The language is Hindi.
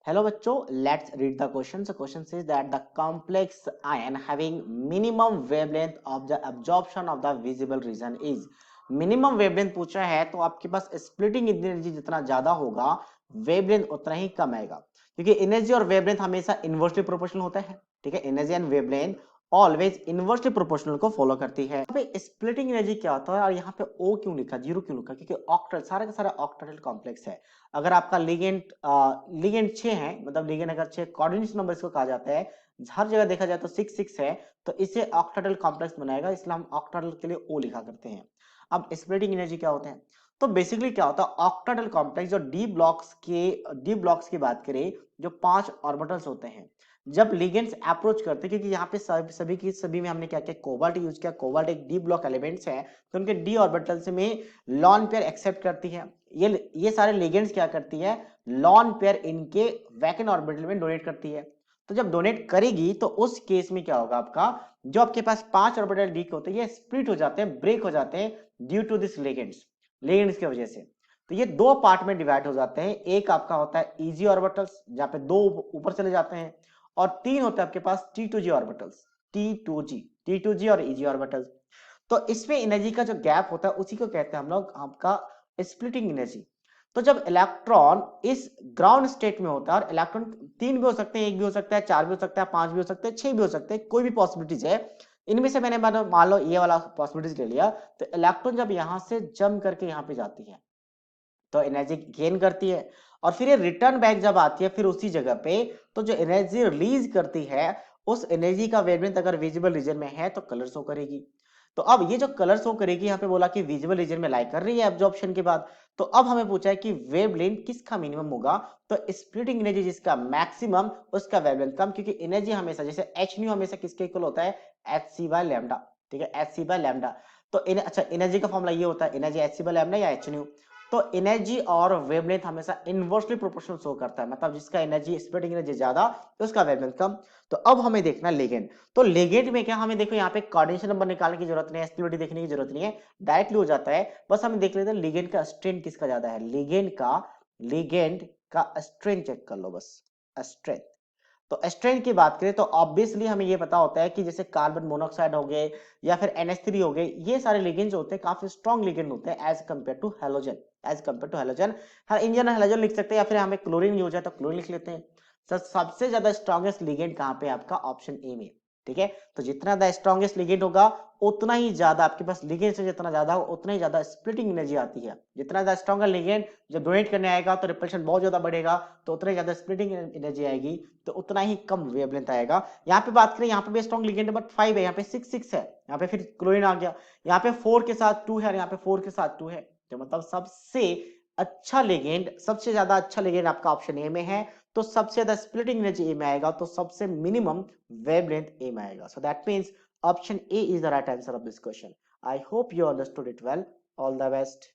Hello बच्चों, let's read the question. So question says that the complex ion having minimum wavelength of the absorption of the visible region is minimum wavelength पूछा है तो आपके पास splitting energy जितना ज्यादा होगा wavelength उतना ही कम आएगा क्योंकि energy और wavelength हमेशा inversely proportional होता है. ठीक है, energy and wavelength always inversely proportional को फॉलो करती है. यहाँ पे स्प्लिटिंग एनर्जी क्या होता है और यहाँ पे O क्यों लिखा, जीरो क्यों लिखा, क्योंकि ऑक्टल सारा का सारा ऑक्टेटल कॉम्प्लेक्स है. अगर आपका लिगेंड लिगेंड 6 है, मतलब लिगेंड अगर 6 कोऑर्डिनेशन नंबर इसको कहा जाता है, हर जगह देखा जाए तो 6 है, तो इसे ऑक्टेटल कॉम्प्लेक्स बनाएगा, इसलिए हम ऑक्टेटल के लिए O लिखा करते हैं. अब स्प्लिटिंग एनर्जी क्या होते हैं, तो बेसिकली क्या होता है ऑक्टेटल कॉम्प्लेक्स जो डी ब्लॉक्स की बात करें, जो 5 ऑर्बिटल्स होते हैं, जब लिगेंड्स अप्रोच करते हैं, क्योंकि यहाँ पे सभी में हमने क्या किया, कोबाल्ट यूज किया. कोबाल्ट एक डी ब्लॉक एलिमेंट्स है, तो उनके डी ऑर्बिटल्स में लॉन पेयर एक्सेप्ट करती है. ये सारे लिगेंड्स क्या करती है, लॉन पेयर इनके वैकेंट ऑर्बिटल में डोनेट करती है. तो जब डोनेट करेगी तो उस केस में क्या होगा, आपका जो आपके पास 5 ऑर्बिटल डी के होते हैं ये स्प्लिट हो जाते हैं, ब्रेक हो जाते हैं ड्यू टू दिस लिगेंड्स की वजह से. तो ये दो पार्ट में डिवाइड हो जाते हैं. एक आपका होता है इजी ऑर्बिटल्स जहां पे दो ऊपर चले जाते हैं, और 3 होते हैं आपके पास T2G ऑर्बिटल्स, T2G और EG ऑर्बिटल्स. तो इसमें एनर्जी का जो गैप होता है उसी को कहते हैं हम लोग आपका स्प्लिटिंग एनर्जी. तो जब इलेक्ट्रॉन इस ग्राउंड स्टेट में होता है, और इलेक्ट्रॉन 3 भी हो सकते हैं, 1 भी हो सकता है, 4 भी हो सकता है, 5 भी हो सकते हैं, 6 भी हो सकते हैं, कोई भी पॉसिबिलिटीज है. इनमें से मैंने मान लो ये वाला पॉसिबिलिटीज ले लिया, तो इलेक्ट्रॉन जब यहां से जंप करके यहाँ पे जाती है तो एनर्जी गेन करती है, और फिर ये रिटर्न बैक जब आती है फिर उसी जगह पे, तो जो एनर्जी रिलीज करती है उस एनर्जी का वेवलेंथ अगर विजिबल रीजन में है तो कलर शो करेगी. तो अब ये जो कलर शो करेगी, यहाँ पे बोला कि विजिबल रीजन में लाई कर रही है एब्जॉर्प्शन के बाद, तो अब हमें पूछा है कि वेवलेंथ किसका मिनिमम होगा, तो स्प्लिटिंग एनर्जी जिसका मैक्सिमम उसका वेवलेंथ कम, क्योंकि एनर्जी हमेशा जैसे एच न्यू हमेशा किसके इक्वल होता है, एच सी बाय लैम्डा. ठीक है, एच सी बाय लैम्डा. तो अच्छा एनर्जी का फॉर्मूला ये होता है, energy H C by lambda या एच न्यू. तो एनर्जी और वेवलेंथ हमेशा इनवर्सली प्रोपोर्शनल शो करता है, मतलब जिसका एनर्जी स्प्लिटिंग एनर्जी ज्यादा तो उसका वेवलेंथ कम. तो अब हमें देखना लिगेंड. तो लिगेंड में क्या, हमें देखो यहाँ पे कोऑर्डिनेशन नंबर निकालने की जरूरत नहीं है, स्टेबिलिटी देखने की जरूरत नहीं है, डायरेक्टली हो जाता है. बस हमें देख लेते हैं लिगेंड का स्ट्रेंथ किसका ज्यादा है, लिगेंड का स्ट्रेंथ चेक कर लो बस, स्ट्रेंथ. तो स्ट्रेंथ की बात करें तो ऑब्वियसली हमें ये पता होता है कि जैसे कार्बन मोनोऑक्साइड हो गए या फिर NH3 हो गए, ये सारे लिगेंड जो होते हैं काफी स्ट्रॉन्ग लिगेंड होते हैं एज कंपेयर टू हेलोजन. हर इंजन हेलोजन लिख सकते हैं, या फिर हमें क्लोरीन यूज है तो क्लोरीन लिख लेते हैं. तो सबसे ज्यादा स्ट्रॉन्गेस्ट लिगेंड कहाँ पे, आपका ऑप्शन ए में. ठीक है, तो जितना ज्यादा स्ट्रॉन्गेस्ट लिगेंड होगा उतना ही ज्यादा आपके पास लिगेंड से जितना ज्यादा हो उतना ही ज्यादा स्प्लिटिंग एनर्जी आती है. जितना ज्यादा स्ट्रॉन्गर लिगेंड जब डोनेट करने आएगा तो रिपल्शन बहुत ज्यादा बढ़ेगा, तो उतना ही ज्यादा स्प्लिटिंग एनर्जी आएगी, तो उतना ही कम वेवलेंथ आएगा. यहाँ पे बात करें, यहाँ पे भी स्ट्रॉन्ग लिगेंड बट 5 है, यहाँ पे 6 है, यहाँ पे फिर क्लोरीन आ गया, यहाँ पे 4 के साथ 2 है और यहाँ पे 4 के साथ 2 है. तो मतलब सबसे अच्छा लिगेंड, सबसे ज्यादा अच्छा लिगेंड आपका ऑप्शन ए में है, तो सबसे ज्यादा स्प्लिटिंग एनर्जी ए में आएगा, तो सबसे मिनिमम वेवलेंथ ए में आएगा. So that means option A is the right answer of this question. I hope you understood it well. All the best.